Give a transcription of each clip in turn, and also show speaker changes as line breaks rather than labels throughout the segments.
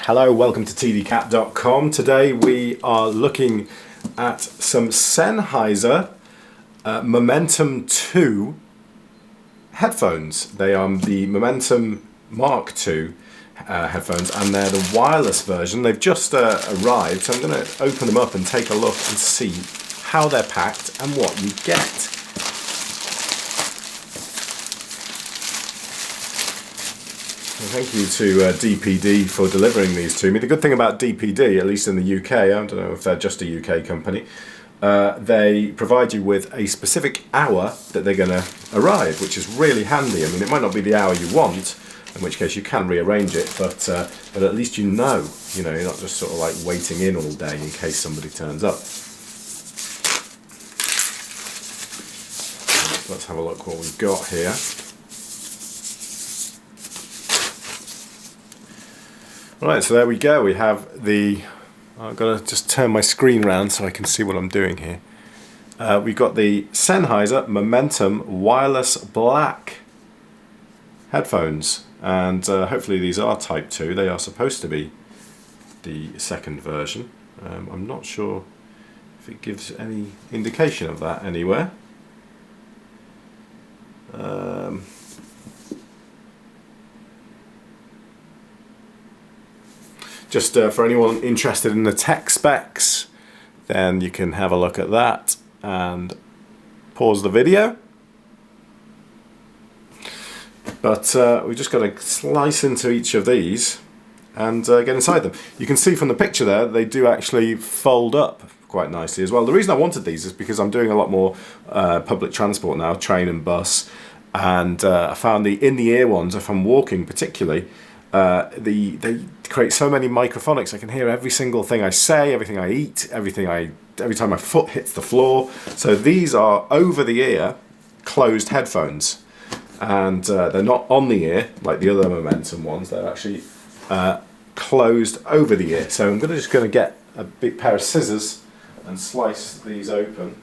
Hello, welcome to tdcat.com. Today we are looking at some Sennheiser Momentum 2 headphones. They are the Momentum Mark II headphones, and they're the wireless version. They've just arrived, so I'm going to open them up and take a look and see how they're packed and what you get. Thank you to DPD for delivering these to me. The good thing about DPD, at least in the UK, I don't know if they're just a UK company, they provide you with a specific hour that they're going to arrive, which is really handy. I mean, it might not be the hour you want, in which case you can rearrange it, but at least you know, you're not just sort of like waiting in all day in case somebody turns up. Let's have a look what we've got here. Right, so there we go. We have the... I've got to just turn my screen round so I can see what I'm doing here. We've got the Sennheiser Momentum Wireless Black headphones, and hopefully these are Type 2. They are supposed to be the second version. I'm not sure if it gives any indication of that anywhere. Just for anyone interested in the tech specs, then you can have a look at that and pause the video. But we've just got to slice into each of these and get inside them. You can see from the picture there, they do actually fold up quite nicely as well. The reason I wanted these is because I'm doing a lot more public transport now, train and bus, and I found the in-the-ear ones, if I'm walking particularly, they create so many microphonics. I can hear every single thing I say, everything I eat, every time my foot hits the floor. So these are over-the-ear closed headphones, and they're not on the ear like the other Momentum ones. They're actually closed over the ear. So I'm just going to get a big pair of scissors and slice these open.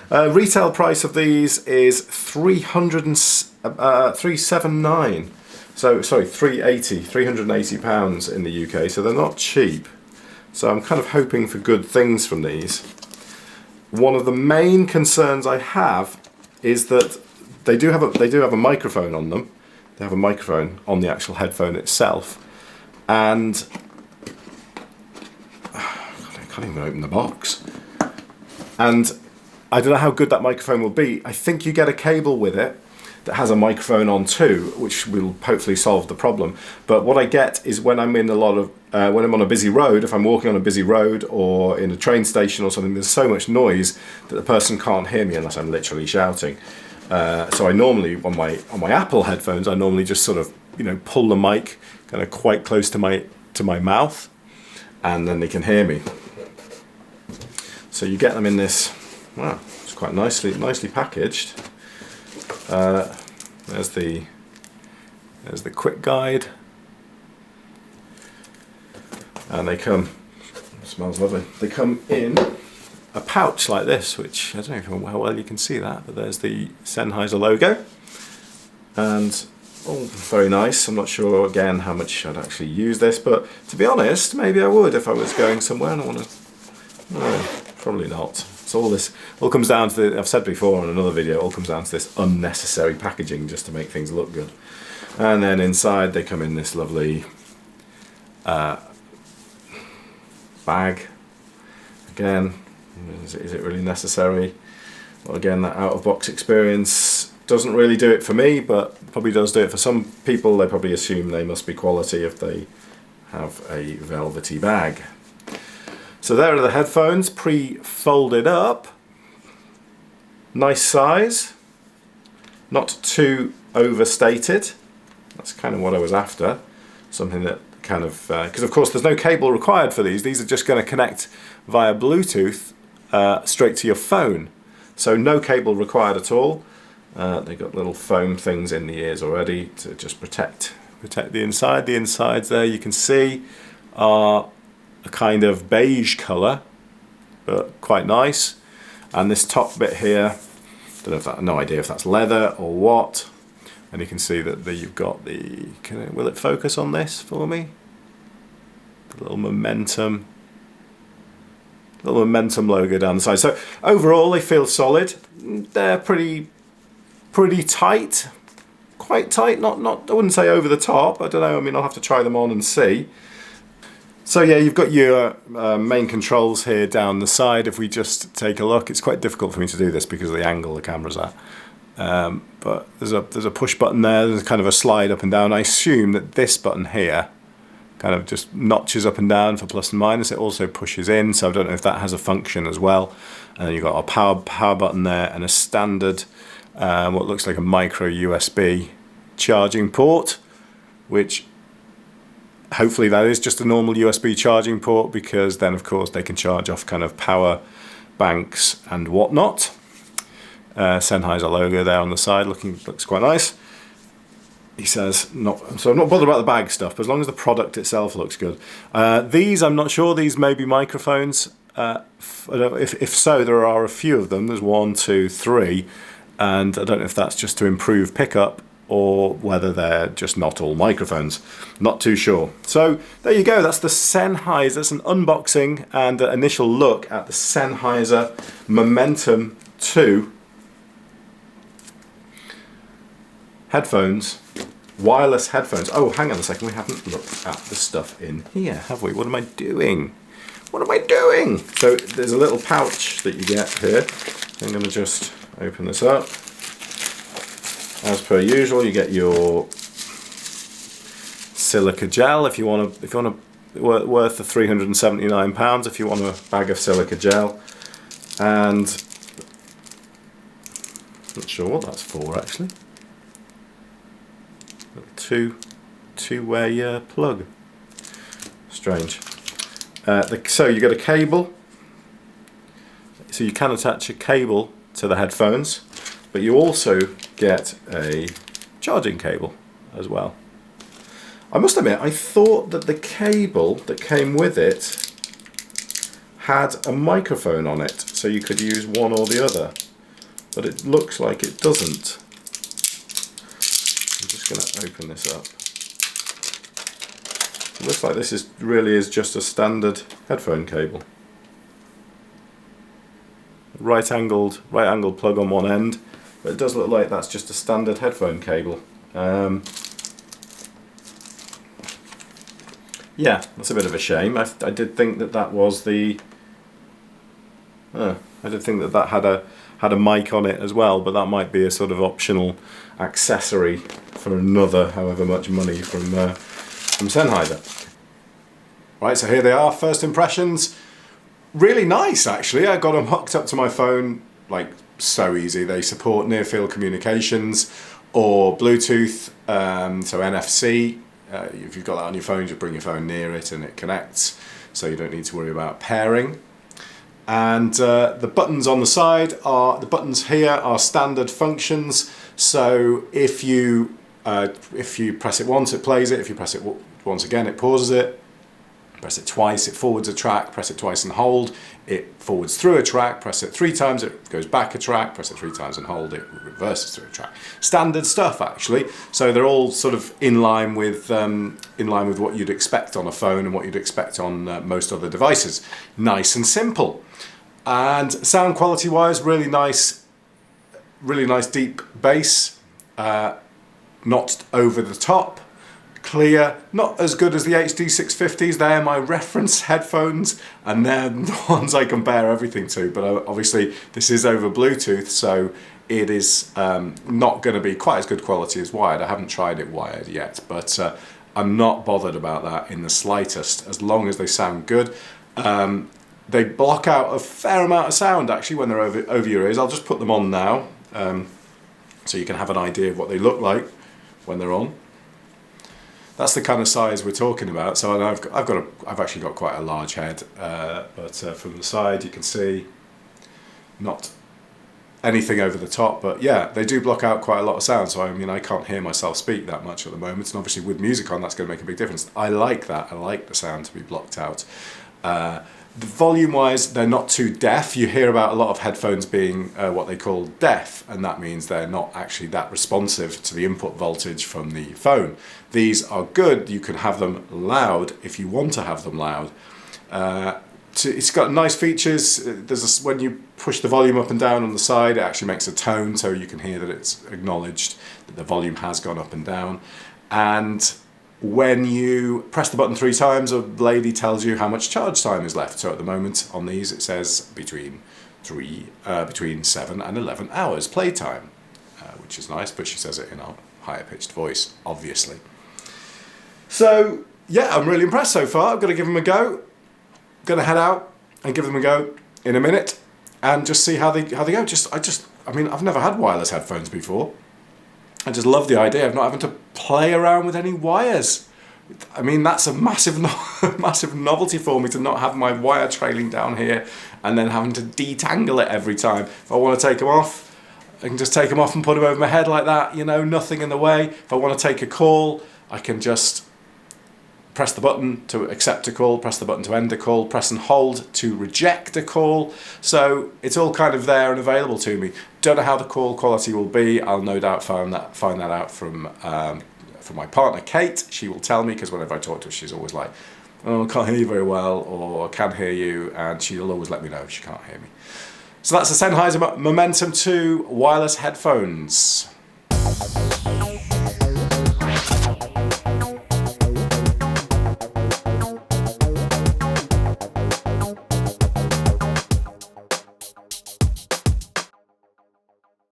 Retail price of these is $379. So sorry, £380 in the UK. So they're not cheap. So I'm kind of hoping for good things from these. One of the main concerns I have is that they do have a microphone on them. They have a microphone on the actual headphone itself, and I can't even open the box. And I don't know how good that microphone will be. I think you get a cable with it that has a microphone on too, which will hopefully solve the problem. But what I get is when I'm in when I'm on a busy road, if I'm walking on a busy road or in a train station or something, there's so much noise that the person can't hear me unless I'm literally shouting. So I normally, on my Apple headphones, I normally just sort of, pull the mic kind of quite close to my mouth, and then they can hear me. So you get them in this. Wow, it's quite nicely packaged. There's the quick guide, and they come. It smells lovely. They come in a pouch like this, which I don't know how well you can see that, but there's the Sennheiser logo, and all very nice. I'm not sure again how much I'd actually use this, but to be honest, maybe I would if I was going somewhere and I want to. No, probably not. So this all comes down to I've said before on another video, it all comes down to this unnecessary packaging just to make things look good. And then inside they come in this lovely bag. Again, is it really necessary? Well, again, that out-of-box experience doesn't really do it for me, but probably does do it for some people. They probably assume they must be quality if they have a velvety bag. So there are the headphones, pre-folded up. Nice size, not too overstated. That's kind of what I was after. Something that kind of, because of course there's no cable required for these. These are just going to connect via Bluetooth straight to your phone. So no cable required at all. They've got little foam things in the ears already to just protect the inside. The insides there you can see are a kind of beige colour, but quite nice. And this top bit here, no idea if that's leather or what. And you can see that you've got the, will it focus on this for me? little Momentum. Little Momentum logo down the side. So overall, they feel solid. They're pretty tight, quite tight. Not I wouldn't say over the top. I don't know. I mean, I'll have to try them on and see. So yeah, you've got your main controls here down the side. If we just take a look, it's quite difficult for me to do this because of the angle the camera's at. But there's a push button there. There's kind of a slide up and down. I assume that this button here kind of just notches up and down for plus and minus. It also pushes in, so I don't know if that has a function as well. And then you've got a power button there and a standard, what looks like a micro USB charging port, which hopefully that is just a normal USB charging port, because then of course they can charge off kind of power banks and whatnot. Sennheiser logo there on the side, looks quite nice. He says, so I'm not bothered about the bag stuff, but as long as the product itself looks good. These, I'm not sure, these may be microphones. If so, there are a few of them. There's 1, 2, 3, and I don't know if that's just to improve pickup or whether they're just not all microphones. Not too sure. So there you go, that's the Sennheiser. That's an unboxing and an initial look at the Sennheiser Momentum 2 headphones. Wireless headphones. Oh, hang on a second, we haven't looked at the stuff in here, have we? What am I doing? What am I doing? So there's a little pouch that you get here. I'm going to just open this up. As per usual, you get your silica gel if you want to, worth the £379 if you want a bag of silica gel, and not sure what that's for actually. Two-way plug. Strange. So you get a cable. So you can attach a cable to the headphones, but you also get a charging cable as well. I must admit, I thought that the cable that came with it had a microphone on it, so you could use one or the other, but it looks like it doesn't. I'm just going to open this up. It looks like this really is just a standard headphone cable. Right angled plug on one end, but it does look like that's just a standard headphone cable. Yeah, that's a bit of a shame. I did think that was the. I did think that had a mic on it as well, but that might be a sort of optional accessory for another however much money from Sennheiser. Right, so here they are, first impressions. Really nice actually. I got them hooked up to my phone like so easy. They support near field communications or Bluetooth, so NFC. If you've got that on your phone, just bring your phone near it and it connects, so you don't need to worry about pairing. And the buttons on the side the buttons here are standard functions. So if you press it once, it plays it. If you press it once again, it pauses it. Press it twice, it forwards a track. Press it twice and hold, it forwards through a track. Press it 3 times, it goes back a track. Press it 3 times and hold, it reverses through a track. Standard stuff actually. So they're all sort of in line with what you'd expect on a phone and what you'd expect on most other devices. Nice and simple. And sound quality wise, really nice deep bass, not over the top, clear, not as good as the HD650s. They're my reference headphones and they're the ones I compare everything to, but obviously this is over Bluetooth, so it is not going to be quite as good quality as wired. I haven't tried it wired yet, but I'm not bothered about that in the slightest, as long as they sound good. They block out a fair amount of sound actually when they're over your ears. I'll just put them on now, so you can have an idea of what they look like when they're on. That's the kind of size we're talking about. So I've actually got quite a large head, but from the side you can see not anything over the top, but yeah, they do block out quite a lot of sound. So I mean, I can't hear myself speak that much at the moment, and obviously with music on, that's going to make a big difference. I like that. I like the sound to be blocked out. volume-wise, they're not too deaf. You hear about a lot of headphones being what they call deaf, and that means they're not actually that responsive to the input voltage from the phone. These are good. You can have them loud if you want to have them loud. It's got nice features. When you push the volume up and down on the side, it actually makes a tone, so you can hear that it's acknowledged that the volume has gone up and down. And when you press the button 3 times, a lady tells you how much charge time is left. So at the moment on these it says between 7 and 11 hours playtime, which is nice, but she says it in a higher pitched voice, obviously. So yeah, I'm really impressed so far. I'm going to give them a go. Going to head out and give them a go in a minute and just see how they go. I mean, I've never had wireless headphones before. I just love the idea of not having to play around with any wires. I mean, that's a massive novelty for me, to not have my wire trailing down here and then having to detangle it every time. If I want to take them off, I can just take them off and put them over my head like that, you know, nothing in the way. If I want to take a call, I can just press the button to accept a call, press the button to end a call, press and hold to reject a call. So it's all kind of there and available to me. Don't know how the call quality will be. I'll no doubt find that out from my partner Kate. She will tell me, because whenever I talk to her, she's always like, "Oh, I can't hear you very well," or "I can hear you," and she'll always let me know if she can't hear me. So that's the Sennheiser Momentum 2 wireless headphones.